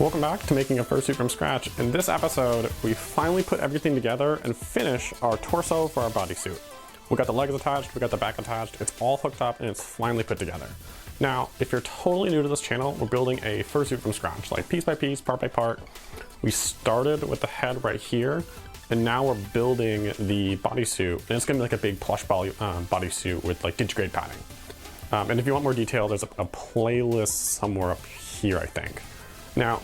Welcome back to making a fursuit from scratch. In this episode, we finally put everything together and finish our torso for our bodysuit. We got the legs attached, we got the back attached, it's all hooked up and it's finally put together. Now, if you're totally new to this channel, we're building a fursuit from scratch, like piece by piece, part by part. We started with the head right here, and now we're building the bodysuit, and it's gonna be like a big plush bodysuit with like Digigrade padding. And if you want more detail, there's a playlist somewhere up here, I think. Now,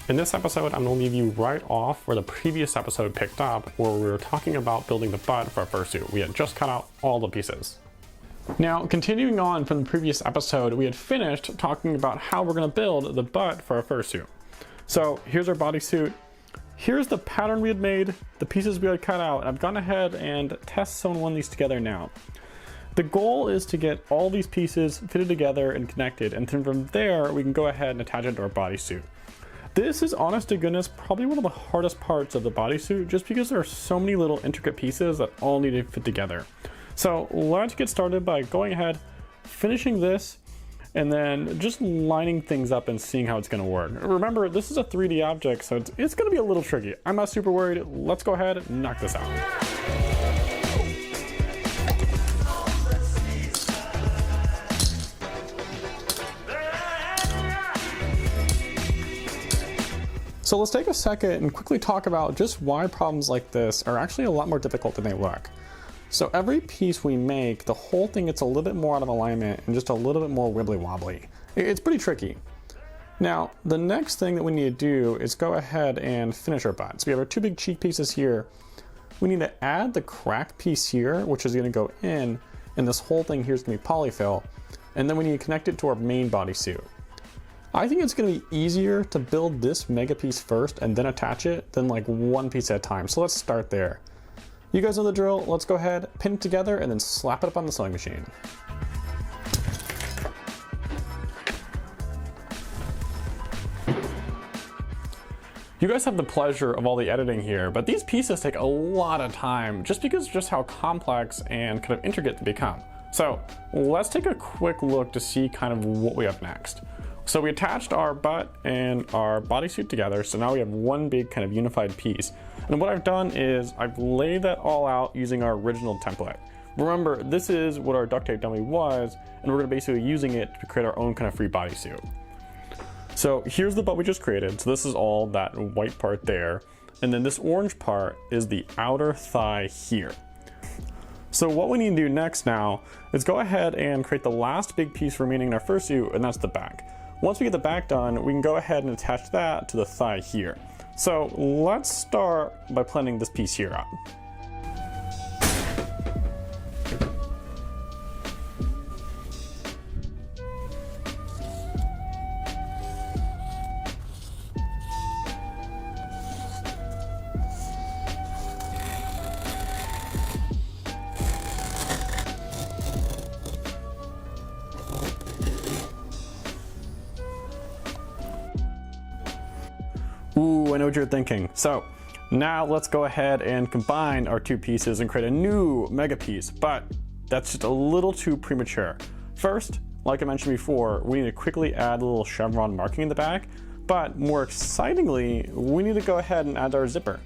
in this episode, I'm gonna leave you right off where the previous episode picked up, where we were talking about building the butt for our fursuit. We had just cut out all the pieces. Now, continuing on from the previous episode, we had finished talking about how we're gonna build the butt for our fursuit. So here's our bodysuit. Here's the pattern we had made, the pieces we had cut out. I've gone ahead and test sewn one of these together now. The goal is to get all these pieces fitted together and connected, and then from there, we can go ahead and attach it to our bodysuit. This is, honest to goodness, probably one of the hardest parts of the bodysuit, just because there are so many little intricate pieces that all need to fit together. So let's get started by going ahead, finishing this, and then just lining things up and seeing how it's gonna work. Remember, this is a 3D object, so it's gonna be a little tricky. I'm not super worried. Let's go ahead and knock this out. So let's take a second and quickly talk about just why problems like this are actually a lot more difficult than they look. So every piece we make, the whole thing gets a little bit more out of alignment and just a little bit more wibbly wobbly. It's pretty tricky. Now, the next thing that we need to do is go ahead and finish our butt. So we have our two big cheek pieces here. We need to add the crack piece here, which is gonna go in, and this whole thing here is gonna be polyfill. And then we need to connect it to our main bodysuit. I think it's gonna be easier to build this mega piece first and then attach it than like one piece at a time. So let's start there. You guys know the drill. Let's go ahead, pin it together, and then slap it up on the sewing machine. You guys have the pleasure of all the editing here, but these pieces take a lot of time just because of just how complex and kind of intricate they become. So let's take a quick look to see kind of what we have next. So we attached our butt and our bodysuit together, so now we have one big kind of unified piece. And what I've done is I've laid that all out using our original template. Remember, this is what our duct tape dummy was, and we're gonna basically using it to create our own kind of free bodysuit. So here's the butt we just created. So this is all that white part there. And then this orange part is the outer thigh here. So what we need to do next now is go ahead and create the last big piece remaining in our fursuit, and that's the back. Once we get the back done, we can go ahead and attach that to the thigh here. So let's start by planning this piece here out. Ooh, I know what you're thinking. So now let's go ahead and combine our two pieces and create a new mega piece, but that's just a little too premature. First, like I mentioned before, we need to quickly add a little chevron marking in the back, but more excitingly, we need to go ahead and add our zipper.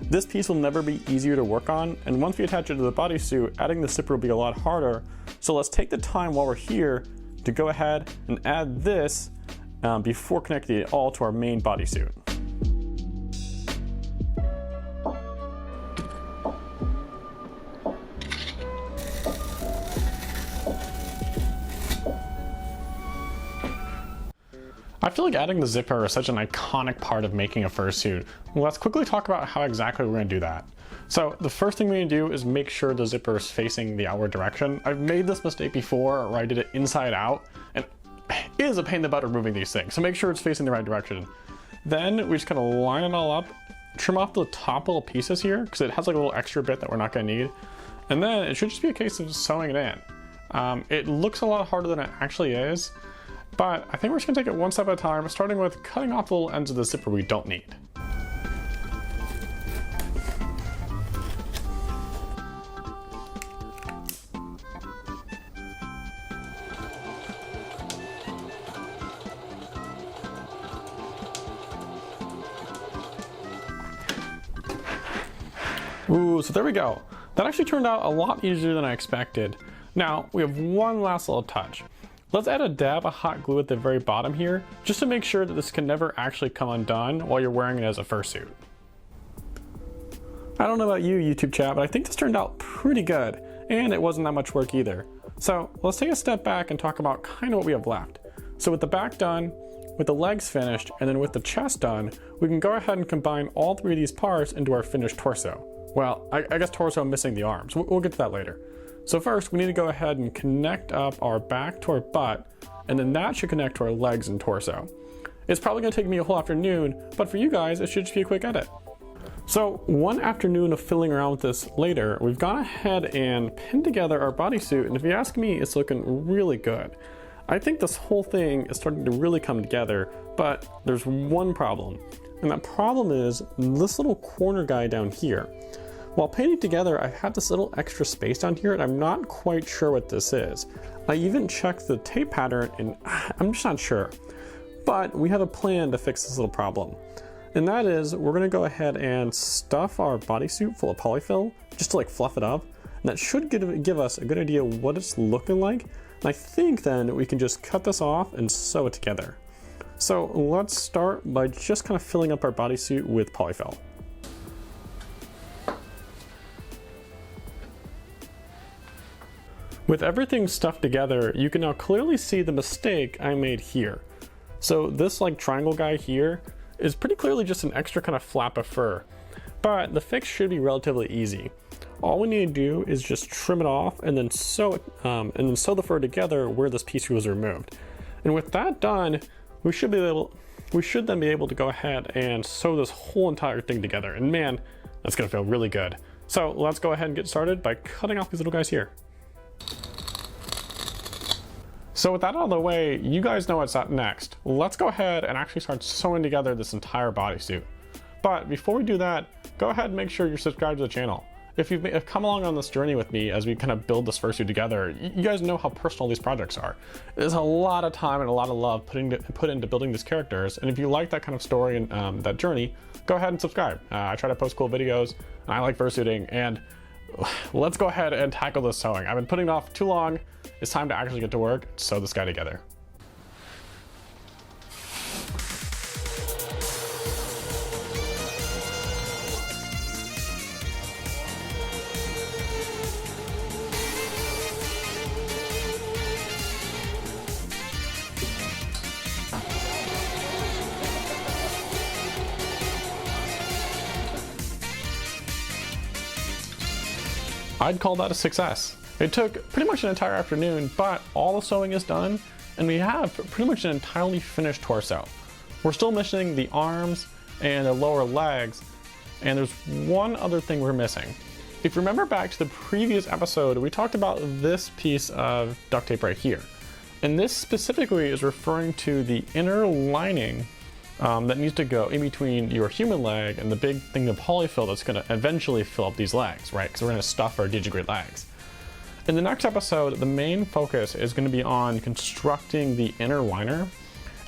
This piece will never be easier to work on, and once we attach it to the bodysuit, adding the zipper will be a lot harder. So let's take the time while we're here to go ahead and add this before connecting it all to our main bodysuit. I feel like adding the zipper is such an iconic part of making a fursuit. Let's quickly talk about how exactly we're gonna do that. So the first thing we need to do is make sure the zipper is facing the outward direction. I've made this mistake before where I did it inside out, and it is a pain in the butt removing these things. So make sure it's facing the right direction. Then we just kind of line it all up, trim off the top little pieces here, because it has like a little extra bit that we're not gonna need. And then it should just be a case of sewing it in. It looks a lot harder than it actually is, but I think we're just gonna take it one step at a time, starting with cutting off the little ends of the zipper we don't need. Ooh, so there we go. That actually turned out a lot easier than I expected. Now, we have one last little touch. Let's add a dab of hot glue at the very bottom here, just to make sure that this can never actually come undone while you're wearing it as a fursuit. I don't know about you, YouTube chat, but I think this turned out pretty good, and it wasn't that much work either. So let's take a step back and talk about kind of what we have left. So with the back done, with the legs finished, and then with the chest done, we can go ahead and combine all three of these parts into our finished torso. Well, I guess torso missing the arms. We'll get to that later. So first, we need to go ahead and connect up our back to our butt, and then that should connect to our legs and torso. It's probably gonna take me a whole afternoon, but for you guys, it should just be a quick edit. So one afternoon of fiddling around with this later, we've gone ahead and pinned together our bodysuit, and if you ask me, it's looking really good. I think this whole thing is starting to really come together, but there's one problem, and that problem is this little corner guy down here. While painting together, I have this little extra space down here, and I'm not quite sure what this is. I even checked the tape pattern, and I'm just not sure. But we have a plan to fix this little problem. And that is, we're gonna go ahead and stuff our bodysuit full of polyfill, just to like fluff it up. And that should give us a good idea what it's looking like. And I think then we can just cut this off and sew it together. So let's start by just kind of filling up our bodysuit with polyfill. With everything stuffed together, you can now clearly see the mistake I made here. So this like triangle guy here is pretty clearly just an extra kind of flap of fur, but the fix should be relatively easy. All we need to do is just trim it off and then sew it, sew the fur together where this piece was removed. And with that done, we should then be able to go ahead and sew this whole entire thing together. And man, that's gonna feel really good. So let's go ahead and get started by cutting off these little guys here. So with that out of the way, you guys know what's up next. Let's go ahead and actually start sewing together this entire bodysuit. But before we do that, go ahead and make sure you're subscribed to the channel. If you've come along on this journey with me as we kind of build this fursuit together, you guys know how personal these projects are. There's a lot of time and a lot of love put into building these characters, and if you like that kind of story and that journey, go ahead and subscribe. I try to post cool videos, and I like fursuiting, and let's go ahead and tackle this sewing. I've been putting it off too long. It's time to actually get to work, sew this guy together. I'd call that a success. It took pretty much an entire afternoon, but all the sewing is done, and we have pretty much an entirely finished torso. We're still missing the arms and the lower legs, and there's one other thing we're missing. If you remember back to the previous episode, we talked about this piece of duct tape right here. And this specifically is referring to the inner lining that needs to go in between your human leg and the big thing of polyfill that's gonna eventually fill up these legs, right? Because we're gonna stuff our digitigrade legs. In the next episode, the main focus is gonna be on constructing the inner liner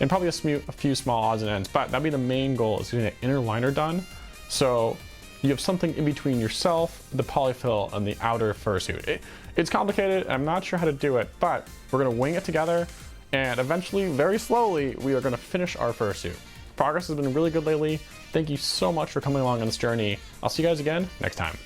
and probably a few small odds and ends, but that'd be the main goal, is getting an inner liner done. So you have something in between yourself, the polyfill, and the outer fursuit. It's complicated, I'm not sure how to do it, but we're gonna wing it together, and eventually, very slowly, we are gonna finish our fursuit. Progress has been really good lately. Thank you so much for coming along on this journey. I'll see you guys again next time.